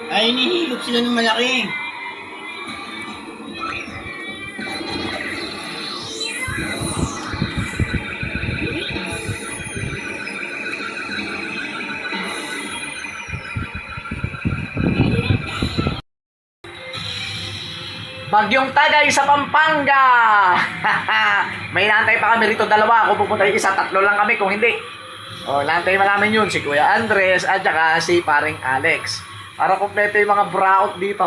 Ay, hinihilot sila ng malaki. Bagyong Tagay sa Pampanga! May nantay pa kami rito dalawa. Kung pupunta yung isa, tatlo lang kami kung hindi. O, nantay pa namin yun. Si Kuya Andres at saka si paring Alex. Para kompleto yung mga braot dito.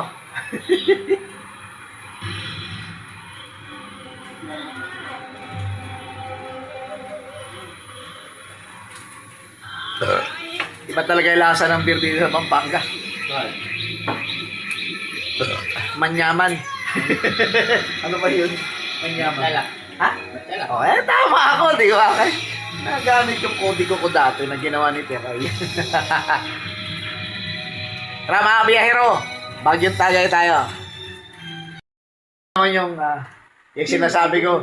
Iba talaga yung lasa ng beer dito sa Pampanga. Manyaman. Ano ba yun? Manyaman. Lala. Ha? Lala. Oh, tama ako, di ba? Nagamit yung kodigo ko dati na ginawa ni Teray. Tara mga biyahero, Bagyong Tagay tayo. Ano yung sinasabi ko,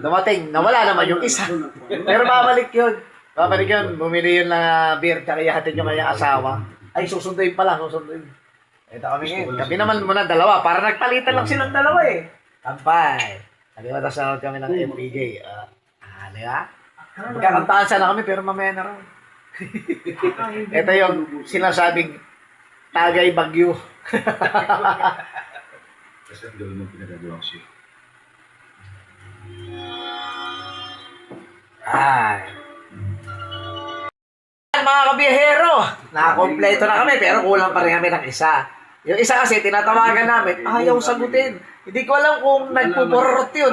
dumating, nawala naman yung isa. Pero babalik yun. Babalik yun, bumili yun na beer, tsaka ihatid yung kanyang asawa. Ay, susunduin pala, susunduin. Ito kami ngayon. Kami naman muna dalawa. Para nagpalitan lang silang dalawa eh. Kampay. Nalimatas na kami ng MPJ. Di ba? Magkakantaan sana kami pero mamaya na raw. Ito yung sinasabing Tagay Bagyo. Kasi ang gawin mong pinagagawa ko siya. Ay. Mga kabiyahero, nakakompleto na kami pero kulang pa rin kami ng isa. Yung isa kasi tinatawagan namin, ayaw sagutin. Hindi ko alam kung nagpupurot yun.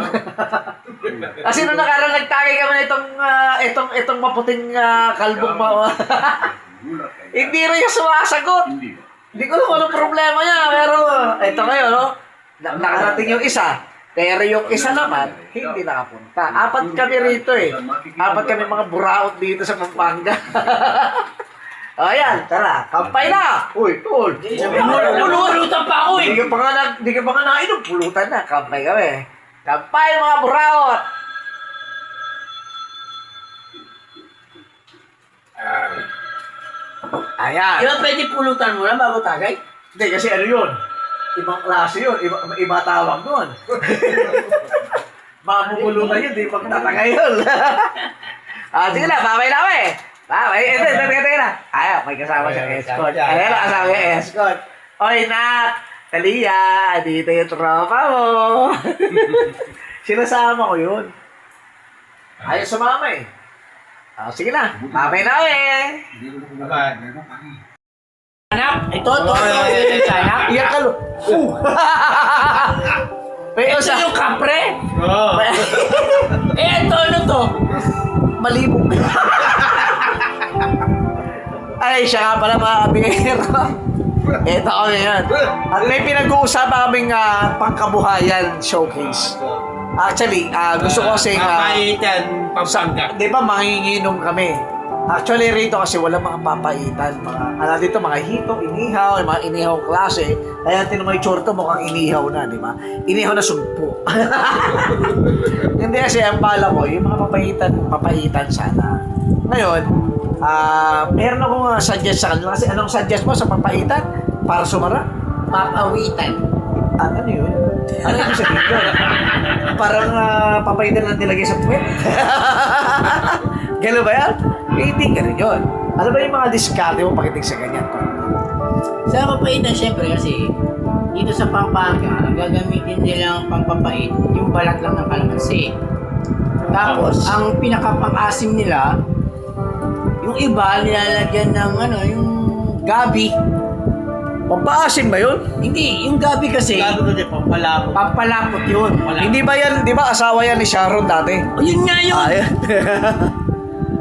Kasi nung nakaraan nagtagay kami na itong maputing kalbong hindi rin yung sumasagot. Hindi ko alam kung anong problema niya. Pero ito ngayon, no? Nakarating yung isa. Pero yung isa naman, hindi nakapunta. Apat kami rito eh. Apat kami mga buraot dito sa Pampanga. O yan, tara, kampay na! Uy, tol! Pulutan pa ako eh! Di ka pa nga nainom, pulutan na, kampay kami. Kampay mga buraot! Ayan. Di ba pwede pulutan mo na bago tagay? Hindi, kasi ano yun? Ibang klase yun, iba tawag nun. Mamupulutan yun, di magtatagay yun. Sige na, babay na kami. Teka na. Ayaw, may kasama siyang escort. Ayaw na kasama yung escort. Oy, Nak! Talia, dito yung tropa mo. Sinasama ko yun. Ayaw sumama eh. Sige na, babay na kami. Anak, ito. Anak. Iyak ka lo. Ito yung kapre. Ito, ano to? Malibog. Ay, siya nga pala mga kabingero. Ito kami yan. At may pinag-uusapan kaming pangkabuhayan showcase. Actually, gusto ko kasi Papaitan, Pampanga. di ba manginginom kami. Actually rito kasi walang mga papaitan. Dito mga hito, inihaw, mga inihawang klase. Kaya tinan mo yung chorto mukhang inihaw na, di ba? Inihaw na sumpo. Hindi kasi ang pala ko, yung mga papaitan sana. Ngayon, meron akong suggest sa kanila. Kasi anong suggest mo sa papaitan? Para sumara? Papawitan. Ano yun? Ano yung sabihin ko? Parang papaitan lang nilagay sa puwet. Gano'n ba yan? Hindi ka rin yun. Ano ba yung mga diskarte mo pakitig sa ganyan? Sa papaitan, syempre kasi dito sa Pampanga, ang gagamitin nilang pampapait, yung balat lang ng kalamansi. Tapos, ang pinakapang-asim nila, yung iba nilalagyan ng yung gabi. Pampaasim ba yun? Hindi, yung gabi kasi, Pampalapot. pampalapot yun. Hindi ba yan, di ba asawa yan ni Sharon dati? O yun nga yun! Ayan.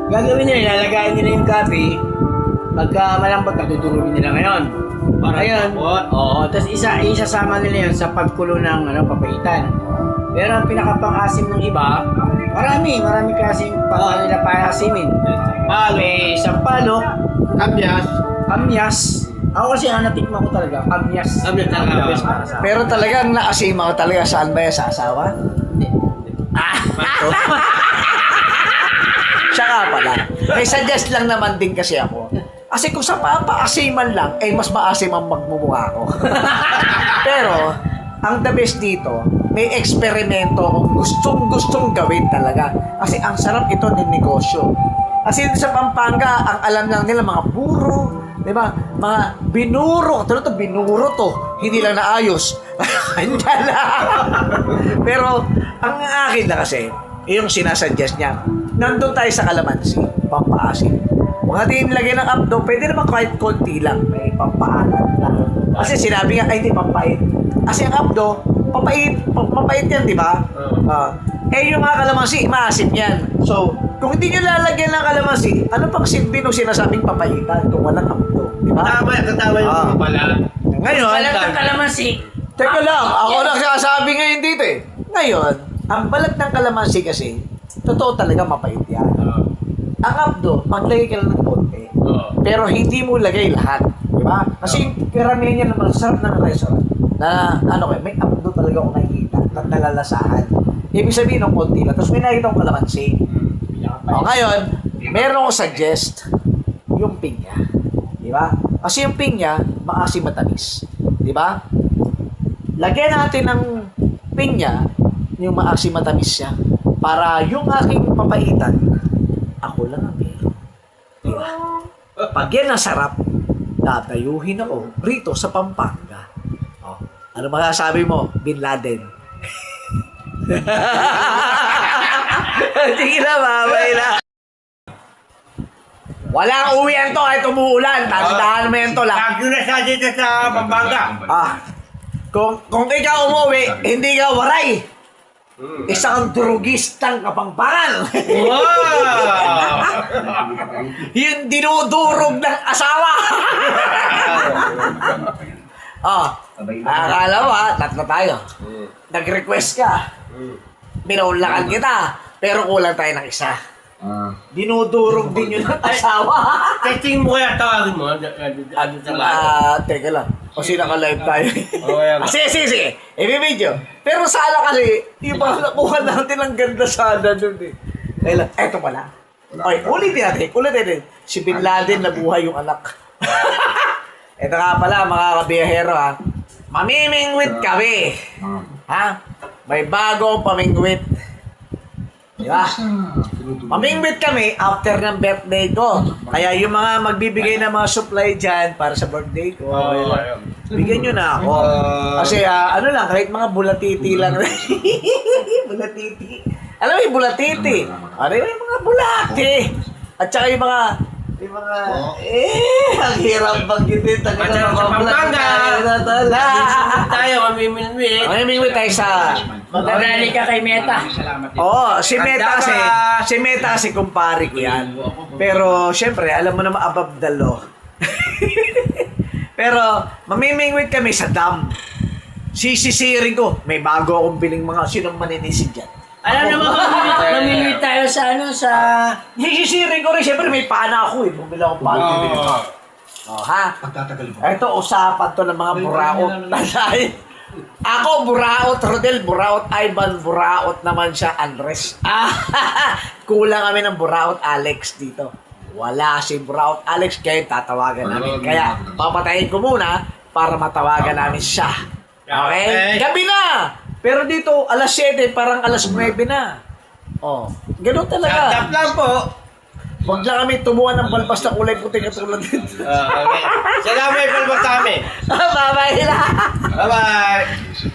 Gagawin nila, ilalagayin nila yung gabi. Pagka malambot, tutulungin nila ngayon. Para Ayun. Oo, tapos isasama nila yun sa pagkulo ng papaitan. Pero ang pinakapang-asim ng iba, marami kasing paano nila paasimin. May sampalok, kamyas. Ako kasi ang natikman ko talaga, kamyas. Kamyas talaga. Kamyas para sa akin. Pero talagang naasima ko talaga saan ba yan sa asawa? Siya nga pala. May suggest lang naman din kasi ako. Kasi kung sa papaasiman lang, eh mas maasim ang magmumukha ko. Pero, ang the best dito, may eksperimento kung gustong gawin talaga. Kasi ang sarap ito ng negosyo. Kasi sa Pampanga, ang alam lang nila mga buro, di ba? Mga binuro. Ito binuro to. Hindi lang naayos. Handa na. Pero, ang akin na kasi, yung sinasuggest niya, nandun tayo sa kalamansi, pampaasim. Kung natin lagyan ng abdo, pwede naman kahit konti lang. May pampaalat lang. Kasi sinabi nga, ay hindi, pampait. Kasi ang abdo, papait yan, di ba? Eh yung mga kalamansi, maasim yan. So, kung hindi nyo lalagyan ng kalamansi, ano pang silbi nung sinasabing papaitan kung walang abdo? Di ba? Tama yung pala. Ngayon, Balat ng kalamansi. teka lang, ako nagsasabi ngayon dito eh. Ngayon, ang balat ng kalamansi kasi, totoo talaga mapait yan. Ang abdo, maglagay ka lang ng konti. Pero hindi mo lagay lahat. Di ba? Kasi yung karamihan niya naman, sarap ng restaurant. Na, may abdo talaga akong nakikita. At nalalasahan. Ibig sabihin ng konti lang. Tapos may nakikita akong kalamansi. O ngayon, meron akong suggest, yung pinya. Di ba? Kasi yung pinya, maasim matamis. Di ba? Lagyan natin ng pinya, yung maasim matamis siya, para yung aking papaitan, ako lang ang meron. Di ba? Pag yan ang sarap, tatayuhin ako rito sa Pampanga. O, ano masasabi mo, Bin Laden? Sige na, babay na. Walang uwian to kahit umuulan. Tandaan mo yan to lang. Lagi na siya dito sa Pampanga. Kung ikaw umuwi, hindi ka waray. Isa kang durugistang kapangpangan. Wow! Yung dinudurog ng asawa. Akala mo tatlo tayo. Nag-request ka. Pinaunlakan kita. Pero kulang tayo ng isa. Dinudurog din yun ng asawa. Testing mo kaya tawagin mo. Teka lang. Kasi naka-live tayo. Okay. Sige. I-video. Pero sana kasi, yung mga nakuha natin ang ganda sana dun eh. Kaya eto pala. Okay, ulitin natin. Si Bin Laden nabuhay yung anak. Eto nga pala, mga kabiyahero ha. Mamimingwit kami. Ha? May bagong pamingwit. Di ba? Mamingwit kami after ng birthday ko. Kaya yung mga magbibigay ng mga supply dyan para sa birthday ko, bigyan nyo na ako. Kasi kahit mga bulatiti lang. Bulatiti. Alam mo yung bulatiti? Ano yung mga bulati? At saka yung mga, ang hirap banggitin. Sa Pampanga. Tayo, mamimilmi. Mamimingwit tayo sa... Magdadali ka kay Meta. Oo, si Meta kasi kumpare ko yan. Pero, syempre, alam mo naman above the law. Pero, mamimingwit kami sa dam. Sisisirin ko. May bago akong biling mga sinong maninisid dyan. Alam naman, mamimili tayo sa Sisisirin ko rin. Syempre, may pana ako eh. Bumili akong pana. Bibili ko. Ha? Pagtatagal mo. Ito, usapan to ng mga buraot. Ako, buraot Rodel, buraot Ivan, buraot naman siya Andres. Kulang kami ng buraot Alex dito. Wala si buraot Alex, kaya tatawagan namin. Kaya papatayin ko muna para matawagan namin siya. Okay? Gabi na! Pero dito, alas 7, parang alas 9 na. Oh, ganun talaga. Tap lang po. Huwag lang kami tumuhan ng balbas na kulay puti katulad dito. Okay. Salamat po sa amin. Bye-bye na! Bye-bye.